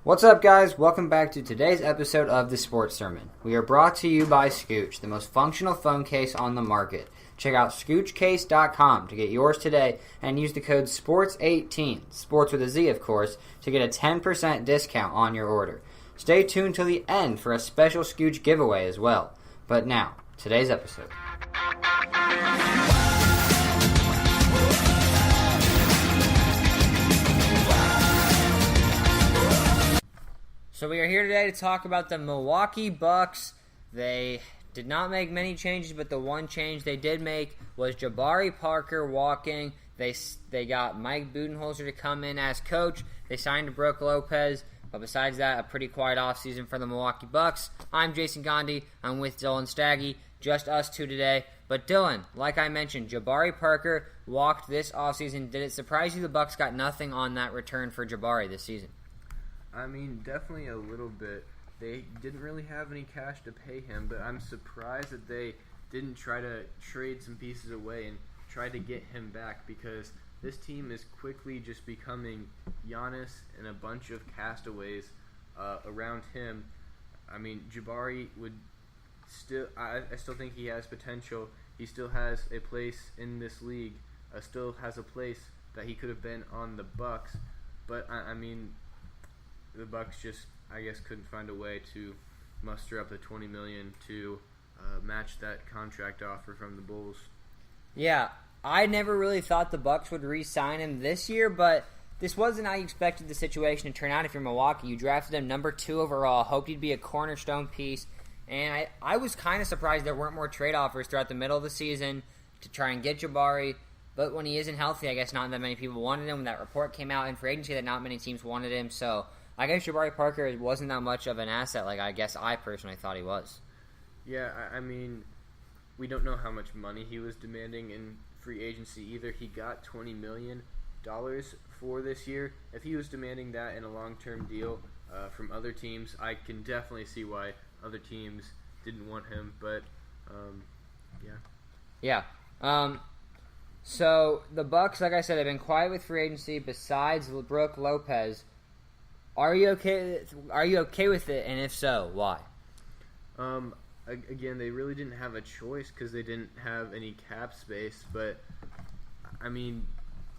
What's up, guys? Welcome back to today's episode of The Sports Sermon. We are brought to you by Scooch, the most functional phone case on the market. Check out ScoochCase.com to get yours today and use the code SPORTS18, sports with a Z, of course, to get a 10% discount on your order. Stay tuned till the end for a special Scooch giveaway as well. But now, today's episode. So we are here today to talk about the Milwaukee Bucks. They did not make many changes, but the one change they did make was Jabari Parker walking. They got Mike Budenholzer to come in as coach. They signed Brook Lopez. But besides that, a pretty quiet offseason for the Milwaukee Bucks. I'm Jason Gandhi. I'm with Dylan Staggy. Just us two today. But Dylan, like I mentioned, Jabari Parker walked this offseason. Did it surprise you the Bucks got nothing on that return for Jabari this season? I mean, definitely a little bit. They didn't really have any cash to pay him, but I'm surprised that they didn't try to trade some pieces away and try to get him back, because this team is quickly just becoming Giannis and a bunch of castaways around him. I mean, Jabari would still, I still think he has potential. He still has a place in this league, still has a place that he could have been on the Bucks, but I mean, the Bucks just, I guess, couldn't find a way to muster up the $20 million to match that contract offer from the Bulls. Yeah, I never really thought the Bucks would re-sign him this year, but this wasn't how you expected the situation to turn out. If you're Milwaukee, you drafted him number 2 overall, hoped he'd be a cornerstone piece, and I was kind of surprised there weren't more trade offers throughout the middle of the season to try and get Jabari. But when he isn't healthy, I guess not that many people wanted him. When that report came out in free agency that not many teams wanted him, so I guess Jabari Parker wasn't that much of an asset like I guess I personally thought he was. Yeah, I mean, we don't know how much money he was demanding in free agency either. He got $20 million for this year. If he was demanding that in a long-term deal from other teams, I can definitely see why other teams didn't want him, but yeah. Yeah. So the Bucks, like I said, have been quiet with free agency besides Brook Lopez. Are you okay with it, and if so, why? Again, they really didn't have a choice because they didn't have any cap space, but I mean,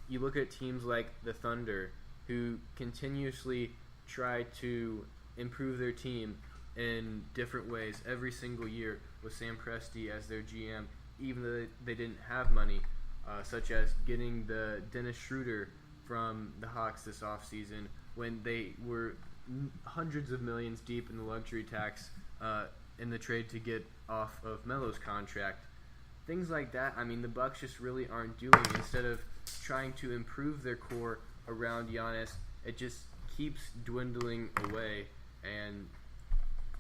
you look at teams like the Thunder, who continuously try to improve their team in different ways every single year with Sam Presti as their GM, even though they didn't have money, such as getting the Dennis Schroeder from the Hawks this offseason, when they were hundreds of millions deep in the luxury tax in the trade to get off of Melo's contract. Things like that, I mean, the Bucks just really aren't doing. Instead of trying to improve their core around Giannis, it just keeps dwindling away. And,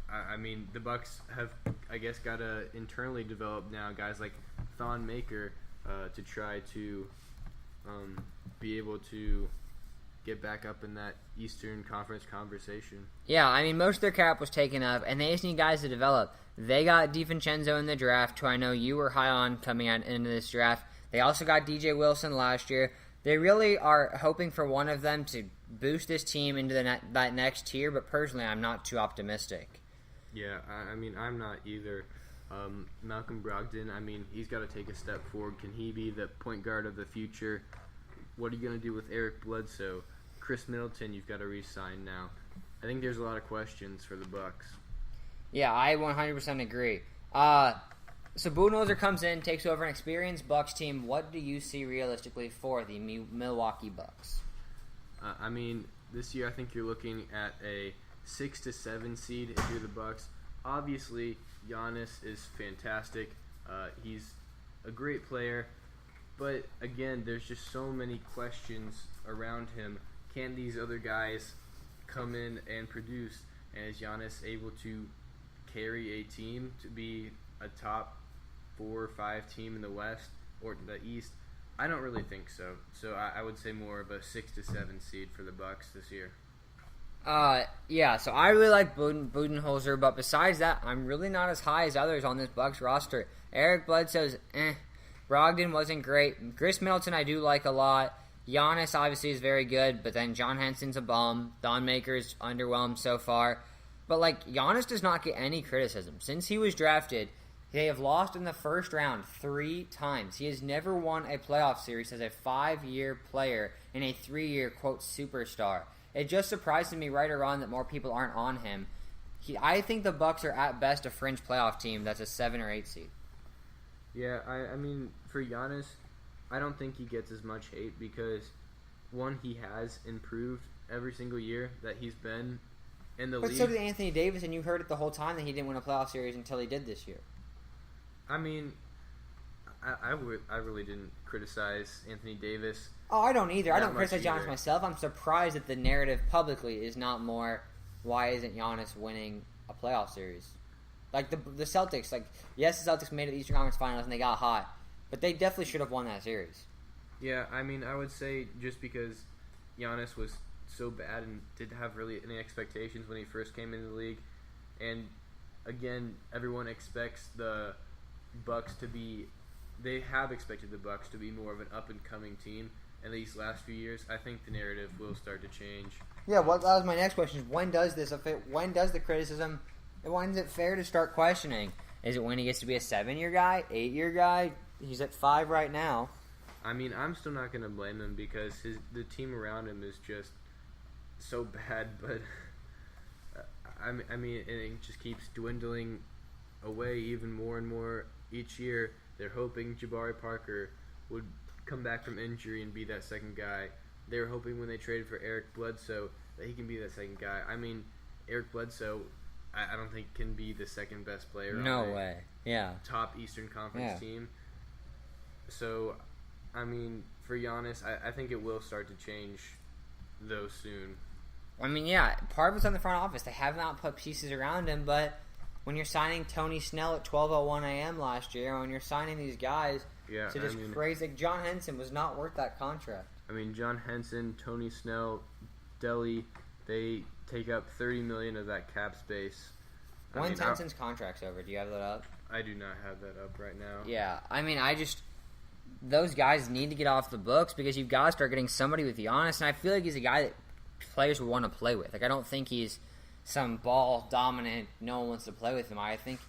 I mean, the Bucks have, I guess, got to internally develop now guys like Thon Maker to try to be able to get back up in that Eastern Conference conversation. Yeah, I mean, most of their cap was taken up, and they just need guys to develop. They got DiVincenzo in the draft, who I know you were high on coming into this draft. They also got DJ Wilson last year. They really are hoping for one of them to boost this team into that next tier, but personally, I'm not too optimistic. Yeah, I mean, I'm not either. Malcolm Brogdon, I mean, he's got to take a step forward. Can he be the point guard of the future? What are you going to do with Eric Bledsoe? Chris Middleton, you've got to re-sign now. I think there's a lot of questions for the Bucks. Yeah, I 100% agree. So Budenholzer comes in, takes over an experienced Bucks team. What do you see realistically for the Milwaukee Bucks? I mean, this year I think you're looking at a 6 to 7 seed if you're the Bucks. Obviously, Giannis is fantastic. He's a great player. But, again, there's just so many questions around him. Can these other guys come in and produce? And is Giannis able to carry a team to be a top 4 or 5 team in the West or the East? I don't really think so. So I would say more of a 6 to 7 seed for the Bucks this year. Yeah, so I really like Budenholzer, but besides that, I'm really not as high as others on this Bucks roster. Eric Bledsoe's Brogdon wasn't great. Chris Middleton I do like a lot. Giannis obviously is very good, but then John Henson's a bum. Thon Maker's underwhelmed so far. But, Giannis does not get any criticism. Since he was drafted, they have lost in the first round 3 times. He has never won a playoff series as a 5-year player and a 3-year, quote, superstar. It just surprises me right or wrong that more people aren't on him. I think the Bucks are at best a fringe playoff team that's a 7 or 8 seed. Yeah, I mean, for Giannis, I don't think he gets as much hate because, one, he has improved every single year that he's been in the league. But so did Anthony Davis, and you heard it the whole time that he didn't win a playoff series until he did this year. I mean, I really didn't criticize Anthony Davis. Oh, I don't either. I don't criticize Giannis myself. I'm surprised that the narrative publicly is not more, why isn't Giannis winning a playoff series? The Celtics, yes, the Celtics made it to the Eastern Conference Finals and they got hot, but they definitely should have won that series. Yeah, I mean, I would say just because Giannis was so bad and didn't have really any expectations when he first came into the league, and again, everyone expects the Bucks to be, they have expected the Bucks to be more of an up-and-coming team in these last few years. I think the narrative will start to change. Yeah, that was my next question. Is when does the criticism, when is it fair to start questioning? Is it when he gets to be a 7-year guy, 8-year guy? He's at 5 right now. I mean, I'm still not going to blame him because the team around him is just so bad, but I mean, it just keeps dwindling away even more and more each year. They're hoping Jabari Parker would come back from injury and be that second guy. They were hoping when they traded for Eric Bledsoe that he can be that second guy. I mean, Eric Bledsoe, I don't think can be the second best player. No way. Yeah. Top Eastern Conference team. So, I mean, for Giannis, I think it will start to change, though, soon. I mean, yeah, part of it's on the front office. They have not put pieces around him, but when you're signing Tony Snell at 12:01 a.m. last year, when you're signing these guys to just crazy, John Henson was not worth that contract. I mean, John Henson, Tony Snell, Delly, they take up $30 million of that cap space. When's Henson's contract's over? Do you have that up? I do not have that up right now. Yeah, I mean, those guys need to get off the books because you've got to start getting somebody with Giannis, and I feel like he's a guy that players would want to play with. I don't think he's some ball dominant, no one wants to play with him. I think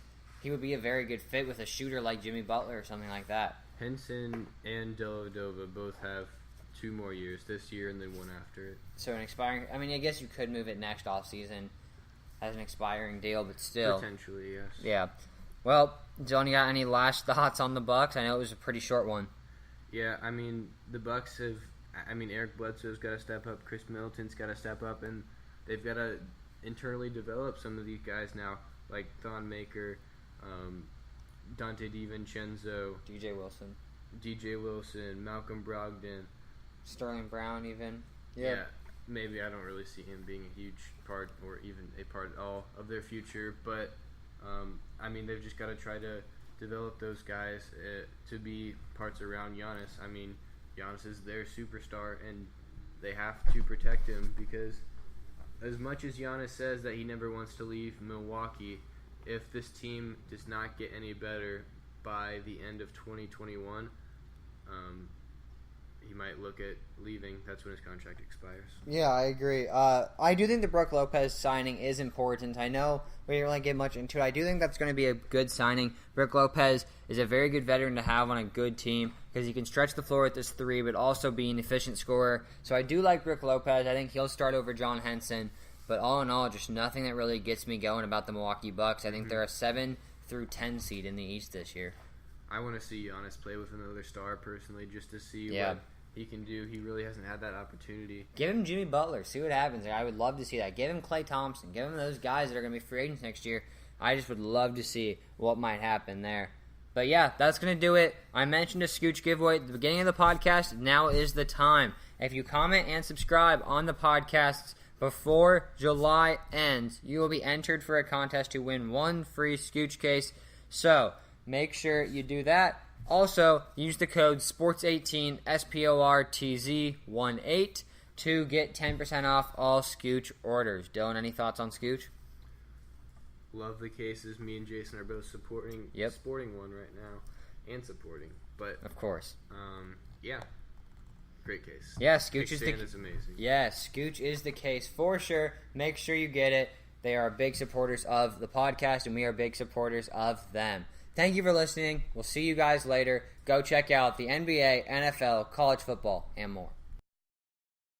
he would be a very good fit with a shooter like Jimmy Butler or something like that. Henson and Dellavedova both have 2 more years, this year and then one after it. So I guess you could move it next offseason as an expiring deal, but still. Potentially, yes. Yeah. Well, Dylan, you got any last thoughts on the Bucks? I know it was a pretty short one. Yeah, I mean, the Bucks have, Eric Bledsoe's got to step up, Chris Middleton's got to step up, and they've got to internally develop some of these guys now, like Thon Maker, Dante DiVincenzo, DJ Wilson, Malcolm Brogdon, Sterling Brown even. Yeah, maybe I don't really see him being a huge part or even a part at all of their future, but they've just got to try to develop those guys to be parts around Giannis. I mean, Giannis is their superstar, and they have to protect him because as much as Giannis says that he never wants to leave Milwaukee, if this team does not get any better by the end of 2021, he might look at leaving. That's when his contract expires. Yeah, I agree. I do think the Brook Lopez signing is important. I know we didn't really get much into it. I do think that's going to be a good signing. Brook Lopez is a very good veteran to have on a good team because he can stretch the floor with this 3, but also be an efficient scorer. So I do like Brook Lopez. I think he'll start over John Henson. But all in all, just nothing that really gets me going about the Milwaukee Bucks. I think they're a 7 through 10 seed in the East this year. I want to see Giannis play with another star personally, just to see what he can do. He really hasn't had that opportunity. Give him Jimmy Butler. See what happens. I would love to see that. Give him Klay Thompson. Give him those guys that are going to be free agents next year. I just would love to see what might happen there. But yeah, that's going to do it. I mentioned a Scooch giveaway at the beginning of the podcast. Now is the time. If you comment and subscribe on the podcasts before July ends, you will be entered for a contest to win 1 free Scooch case. So make sure you do that. Also, use the code SPORTS18, SPORTZ18, to get 10% off all Scooch orders. Dylan, any thoughts on Scooch? Love the cases. Me and Jason are both sporting one right now and supporting. But of course. Yeah. great case. Yeah, Scooch is amazing. Yeah, Scooch is the case for sure. Make sure you get it. They are big supporters of the podcast, and we are big supporters of them. Thank you for listening. We'll see you guys later. Go check out the NBA, NFL, college football, and more.